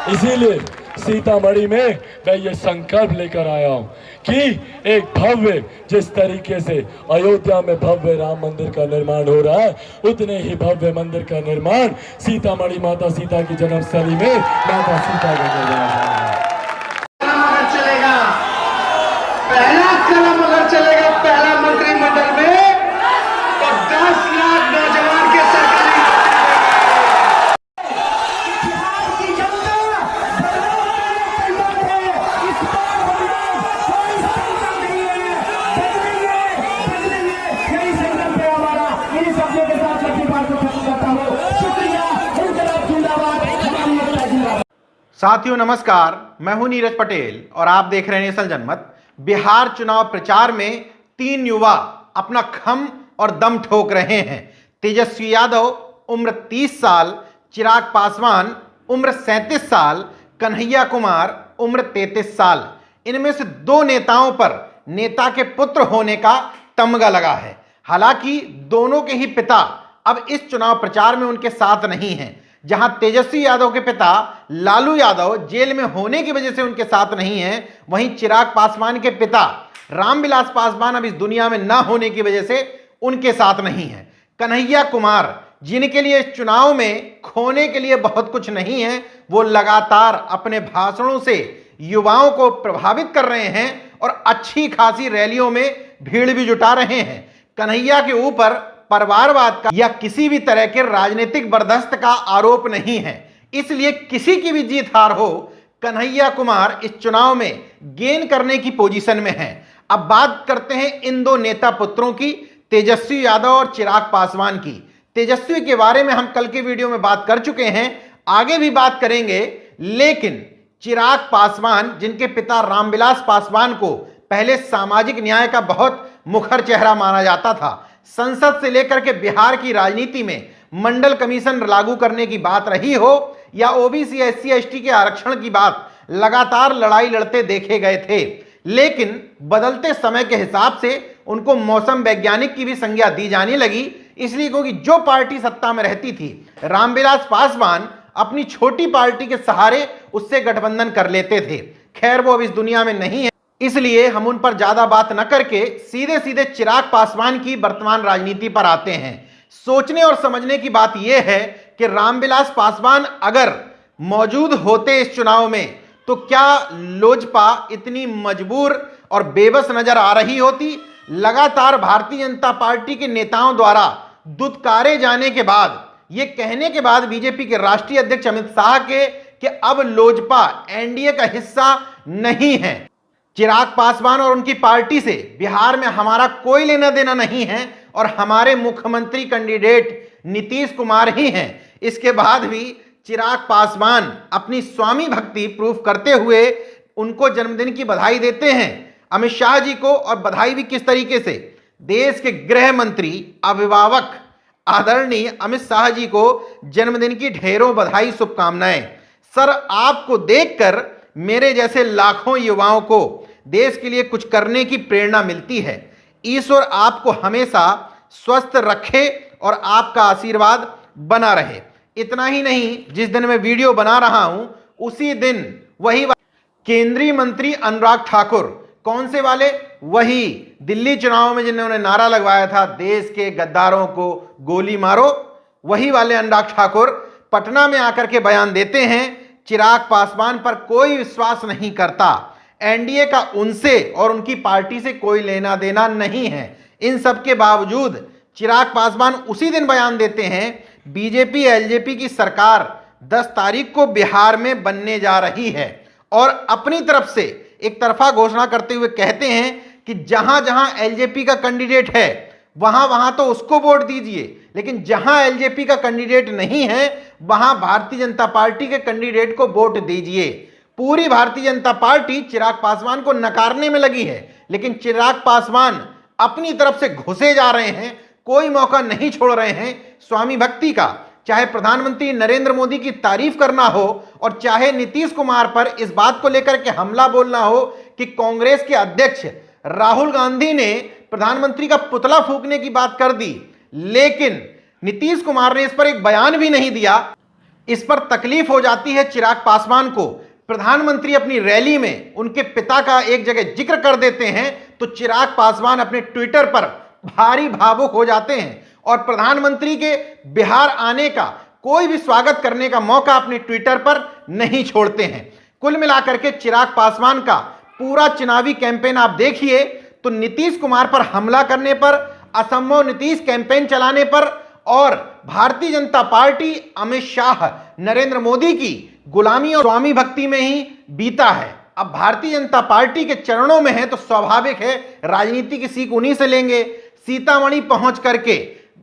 इसीलिए सीतामढ़ी में मैं ये संकल्प लेकर आया हूं कि एक भव्य, जिस तरीके से अयोध्या में भव्य राम मंदिर का निर्माण हो रहा है, उतने ही भव्य मंदिर का निर्माण सीतामढ़ी माता सीता की जन्मस्थली में माता सीता का निर्माण चलेगा। पहला कदम अगर चलेगा पहला मंत्रिमंडल में, तो 10 लाख नौजवान के सरकारी साथियों नमस्कार, मैं हूं नीरज पटेल और आप देख रहे हैं नेशनल जनमत। बिहार चुनाव प्रचार में 3 युवा अपना खम और दम ठोक रहे हैं। तेजस्वी यादव उम्र 30 साल, चिराग पासवान उम्र 37 साल, कन्हैया कुमार उम्र 33 साल। इनमें से 2 नेताओं पर नेता के पुत्र होने का तमगा लगा है। हालांकि दोनों के ही पिता अब इस चुनाव प्रचार में उनके साथ नहीं हैं। जहां तेजस्वी यादव के पिता लालू यादव जेल में होने की वजह से उनके साथ नहीं हैं, वहीं चिराग पासवान के पिता रामविलास पासवान अब इस दुनिया में न होने की वजह से उनके साथ नहीं हैं। कन्हैया कुमार, जिनके लिए इस चुनाव में खोने के लिए बहुत कुछ नहीं है, वो लगातार अपने भाषणों से युवाओं को प्रभावित कर रहे हैं और अच्छी खासी रैलियों में भीड़ भी जुटा रहे हैं। कन्हैया के ऊपर परिवारवाद का या किसी भी तरह के राजनीतिक बर्दाश्त का आरोप नहीं है, इसलिए किसी की भी जीत हार हो, कन्हैया कुमार इस चुनाव में गेन करने की पोजीशन में हैं। अब बात करते हैं इन 2 नेता पुत्रों की, तेजस्वी यादव और चिराग पासवान की। तेजस्वी के बारे में हम कल के वीडियो में बात कर चुके हैं, आगे भी बात करेंगे। लेकिन चिराग पासवान, जिनके पिता रामविलास पासवान को पहले सामाजिक न्याय का बहुत मुखर चेहरा माना जाता था, संसद से लेकर के बिहार की राजनीति में मंडल कमीशन लागू करने की बात रही हो या ओबीसी एससी एसटी के आरक्षण की बात, लगातार लड़ाई लड़ते देखे गए थे। लेकिन बदलते समय के हिसाब से उनको मौसम वैज्ञानिक की भी संज्ञा दी जाने लगी, इसलिए क्योंकि जो पार्टी सत्ता में रहती थी, रामविलास पासवान अपनी छोटी पार्टी के सहारे उससे गठबंधन कर लेते थे। खैर, वो अब इस दुनिया में नहीं है, इसलिए हम उन पर ज्यादा बात न करके सीधे सीधे चिराग पासवान की वर्तमान राजनीति पर आते हैं। सोचने और समझने की बात यह है कि रामविलास पासवान अगर मौजूद होते इस चुनाव में, तो क्या लोजपा इतनी मजबूर और बेबस नजर आ रही होती? लगातार भारतीय जनता पार्टी के नेताओं द्वारा दुत्कारे जाने के बाद, यह कहने के बाद बीजेपी के राष्ट्रीय अध्यक्ष अमित शाह के कि अब लोजपा एनडीए का हिस्सा नहीं है, चिराग पासवान और उनकी पार्टी से बिहार में हमारा कोई लेना देना नहीं है और हमारे मुख्यमंत्री कैंडिडेट नीतीश कुमार ही हैं, इसके बाद भी चिराग पासवान अपनी स्वामी भक्ति प्रूफ करते हुए उनको जन्मदिन की बधाई देते हैं। अमित शाह जी को, और बधाई भी किस तरीके से, देश के गृह मंत्री अभिभावक आदरणीय अमित शाह जी को जन्मदिन की ढेरों बधाई, शुभकामनाएं। सर, आपको देखकर मेरे जैसे लाखों युवाओं को देश के लिए कुछ करने की प्रेरणा मिलती है। ईश्वर आपको हमेशा स्वस्थ रखे और आपका आशीर्वाद बना रहे। इतना ही नहीं, जिस दिन मैं वीडियो बना रहा हूं उसी दिन वही केंद्रीय मंत्री अनुराग ठाकुर, कौन से वाले, वही दिल्ली चुनाव में जिन्होंने नारा लगवाया था देश के गद्दारों को गोली मारो, वही वाले अनुराग ठाकुर पटना में आकर के बयान देते हैं चिराग पासवान पर कोई विश्वास नहीं करता, एनडीए का उनसे और उनकी पार्टी से कोई लेना देना नहीं है। इन सब के बावजूद चिराग पासवान उसी दिन बयान देते हैं बीजेपी एलजेपी की सरकार 10 तारीख को बिहार में बनने जा रही है, और अपनी तरफ से एक तरफा घोषणा करते हुए कहते हैं कि जहां जहां एलजेपी का कैंडिडेट है वहां वहां तो उसको वोट दीजिए, लेकिन जहां एलजेपी का कैंडिडेट नहीं है वहां भारतीय जनता पार्टी के कैंडिडेट को वोट दीजिए। पूरी भारतीय जनता पार्टी चिराग पासवान को नकारने में लगी है, लेकिन चिराग पासवान अपनी तरफ से घुसे जा रहे हैं, कोई मौका नहीं छोड़ रहे हैं स्वामी भक्ति का। चाहे प्रधानमंत्री नरेंद्र मोदी की तारीफ करना हो और चाहे नीतीश कुमार पर इस बात को लेकर के हमला बोलना हो कि कांग्रेस के अध्यक्ष राहुल गांधी ने प्रधानमंत्री का पुतला फूंकने की बात कर दी, लेकिन नीतीश कुमार ने इस पर एक बयान भी नहीं दिया। इस पर तकलीफ हो जाती है चिराग पासवान को। प्रधानमंत्री अपनी रैली में उनके पिता का एक जगह जिक्र कर देते हैं तो चिराग पासवान अपने ट्विटर पर भारी भावुक हो जाते हैं और प्रधानमंत्री के बिहार आने का कोई भी स्वागत करने का मौका अपने ट्विटर पर नहीं छोड़ते हैं। कुल मिलाकर के चिराग पासवान का पूरा चुनावी कैंपेन आप देखिए तो नीतीश कुमार पर हमला करने पर, असंभव नीतीश कैंपेन चलाने पर और भारतीय जनता पार्टी, अमित शाह, नरेंद्र मोदी की गुलामी और स्वामी भक्ति में ही बीता है। अब भारतीय जनता पार्टी के चरणों में है तो स्वाभाविक है राजनीति की सीख उन्हीं से लेंगे। सीतामढ़ी पहुंच करके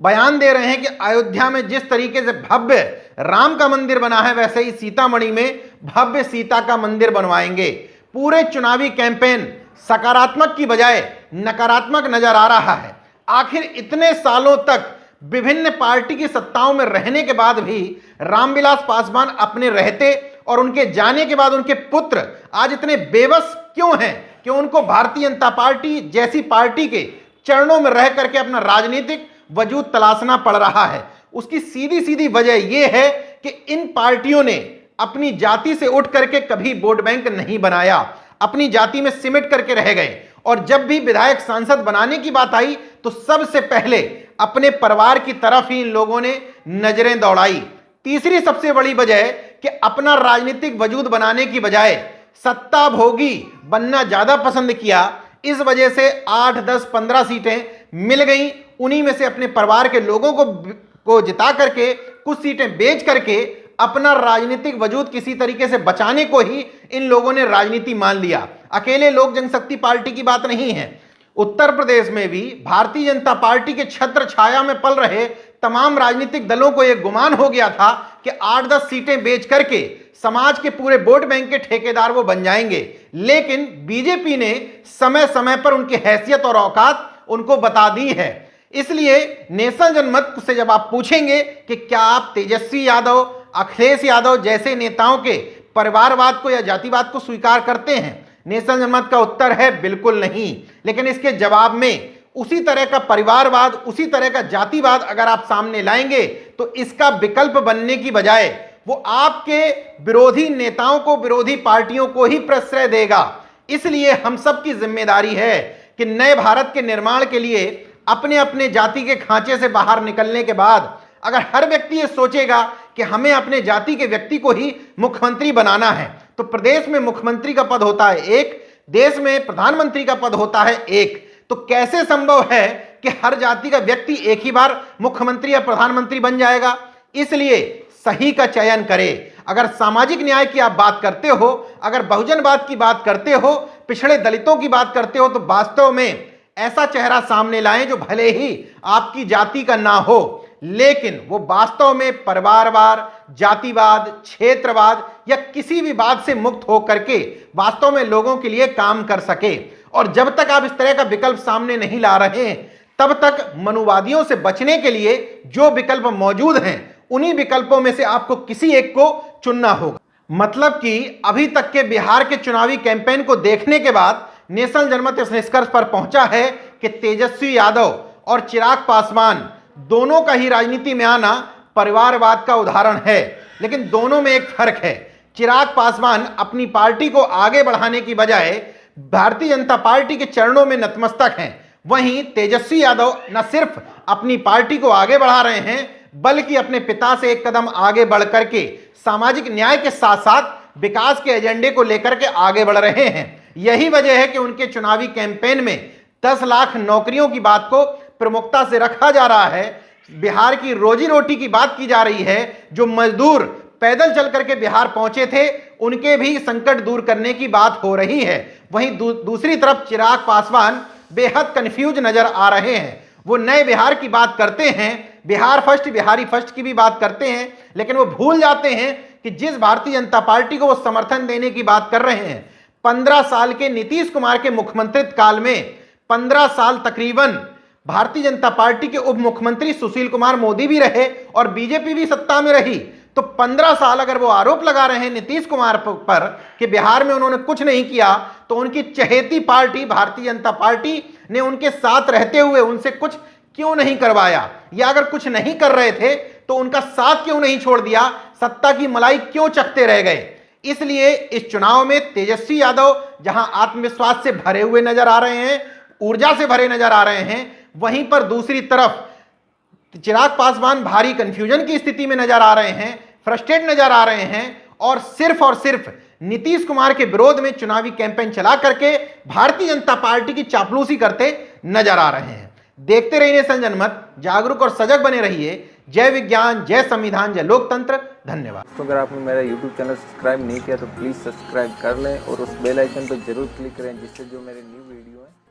बयान दे रहे हैं कि अयोध्या में जिस तरीके से भव्य राम का मंदिर बना है वैसे ही सीतामढ़ी में भव्य सीता का मंदिर बनवाएंगे। पूरे चुनावी कैंपेन सकारात्मक की बजाय नकारात्मक नजर आ रहा है। आखिर इतने सालों तक विभिन्न पार्टी की सत्ताओं में रहने के बाद भी रामविलास पासवान अपने रहते और उनके जाने के बाद उनके पुत्र आज इतने बेबस क्यों हैं कि उनको भारतीय जनता पार्टी जैसी पार्टी के चरणों में रह करके अपना राजनीतिक वजूद तलाशना पड़ रहा है। उसकी सीधी सीधी वजह यह है कि इन पार्टियों ने अपनी जाति से उठ करके कभी वोट बैंक नहीं बनाया, अपनी जाति में सिमट करके रह गए और जब भी विधायक सांसद बनाने की बात आई तो सबसे पहले अपने परिवार की तरफ ही इन लोगों ने नजरें दौड़ाई। तीसरी सबसे बड़ी वजह कि अपना राजनीतिक वजूद बनाने की बजाय सत्ता भोगी बनना ज्यादा पसंद किया। इस वजह से 8, 10, 15 सीटें मिल गई। उन्हीं में से अपने परिवार के लोगों को जिता करके कुछ सीटें बेच करके अपना राजनीतिक वजूद किसी तरीके से बचाने को ही इन लोगों ने राजनीति मान लिया। अकेले लोक जनशक्ति पार्टी की बात नहीं है। उत्तर प्रदेश में भी भारतीय जनता पार्टी के छत्र छाया में पल रहे तमाम राजनीतिक दलों को यह गुमान हो गया था कि 8-10 सीटें बेच करके समाज के पूरे वोट बैंक के ठेकेदार वो बन जाएंगे। लेकिन बीजेपी ने समय समय पर उनकी हैसियत और औकात उनको बता दी है। इसलिए नेशनल जनमत से जब आप पूछेंगे कि क्या आप तेजस्वी यादव, अखिलेश यादव जैसे नेताओं के परिवारवाद को या जातिवाद को स्वीकार करते हैं, नेशनल जनमत का उत्तर है बिल्कुल नहीं। लेकिन इसके जवाब में उसी तरह का परिवारवाद, उसी तरह का जातिवाद अगर आप सामने लाएंगे तो इसका विकल्प बनने की बजाय वो आपके विरोधी नेताओं को, विरोधी पार्टियों को ही प्रश्रय देगा। इसलिए हम सब की जिम्मेदारी है कि नए भारत के निर्माण के लिए अपने अपने जाति के खांचे से बाहर निकलने के बाद अगर हर व्यक्ति ये सोचेगा कि हमें अपने जाति के व्यक्ति को ही मुख्यमंत्री बनाना है तो प्रदेश में मुख्यमंत्री का पद होता है एक, देश में प्रधानमंत्री का पद होता है एक। तो कैसे संभव है कि हर जाति का व्यक्ति एक ही बार मुख्यमंत्री या प्रधानमंत्री बन जाएगा? इसलिए सही का चयन करें। अगर सामाजिक न्याय की आप बात करते हो, अगर बहुजनवाद की बात करते हो, पिछड़े दलितों की बात करते हो तो वास्तव में ऐसा चेहरा सामने लाएं जो भले ही आपकी जाति का ना हो लेकिन वो वास्तव में परिवारवाद, जातिवाद, क्षेत्रवाद या किसी भी बात से मुक्त होकर के वास्तव में लोगों के लिए काम कर सके। और जब तक आप इस तरह का विकल्प सामने नहीं ला रहे हैं तब तक मनुवादियों से बचने के लिए जो विकल्प मौजूद हैं उन्हीं विकल्पों में से आपको किसी एक को चुनना होगा। मतलब कि अभी तक के बिहार के चुनावी कैंपेन को देखने के बाद नेशनल जनमत इस निष्कर्ष पर पहुंचा है कि तेजस्वी यादव और चिराग पासवान दोनों का ही राजनीति में आना परिवारवाद का उदाहरण है। लेकिन दोनों में एक फर्क है। चिराग पासवान अपनी पार्टी को आगे बढ़ाने की बजाय भारतीय जनता पार्टी के चरणों में नतमस्तक हैं। वहीं तेजस्वी यादव न सिर्फ अपनी पार्टी को आगे बढ़ा रहे हैं बल्कि अपने पिता से एक कदम आगे बढ़ करके सामाजिक न्याय के साथ साथ विकास के एजेंडे को लेकर के आगे बढ़ रहे हैं। यही वजह है कि उनके चुनावी कैंपेन में 10 लाख नौकरियों की बात को प्रमुखता से रखा जा रहा है। बिहार की रोजी रोटी की बात की जा रही है। जो मजदूर पैदल चल करके बिहार पहुंचे थे उनके भी संकट दूर करने की बात हो रही है। वहीं दूसरी तरफ चिराग पासवान बेहद कंफ्यूज नजर आ रहे हैं। वो नए बिहार की बात करते हैं, बिहार फर्स्ट, बिहारी फर्स्ट की भी बात करते हैं, लेकिन वो भूल जाते हैं कि जिस भारतीय जनता पार्टी को वो समर्थन देने की बात कर रहे हैं 15 साल के नीतीश कुमार के मुख्यमंत्रित्व काल में 15 साल तकरीबन भारतीय जनता पार्टी के उप मुख्यमंत्री सुशील कुमार मोदी भी रहे और बीजेपी भी सत्ता में रही। तो 15 साल अगर वो आरोप लगा रहे हैं नीतीश कुमार पर कि बिहार में उन्होंने कुछ नहीं किया तो उनकी चहेती पार्टी भारतीय जनता पार्टी ने उनके साथ रहते हुए उनसे कुछ क्यों नहीं करवाया, या अगर कुछ नहीं कर रहे थे तो उनका साथ क्यों नहीं छोड़ दिया सत्ता की मलाई क्यों चखते रह गए। इसलिए इस चुनाव में तेजस्वी यादव जहां आत्मविश्वास से भरे हुए नजर आ रहे हैं, ऊर्जा से भरे नजर आ रहे हैं, वहीं पर दूसरी तरफ चिराग पासवान भारी कंफ्यूजन की स्थिति में नजर आ रहे हैं, फ्रस्ट्रेट नजर आ रहे हैं और सिर्फ नीतीश कुमार के विरोध में चुनावी कैंपेन चला करके भारतीय जनता पार्टी की चापलूसी करते नजर आ रहे हैं। देखते रहिए नेशन जनमत, जागरूक और सजग बने रहिए। जय विज्ञान, जय संविधान, जय लोकतंत्र। धन्यवाद। तो अगर आपने मेरा YouTube चैनल सब्सक्राइब नहीं किया तो प्लीज़ सब्सक्राइब कर लें और उस बेल आइकन पर जरूर क्लिक करें, जिससे जो मेरे न्यू वीडियो है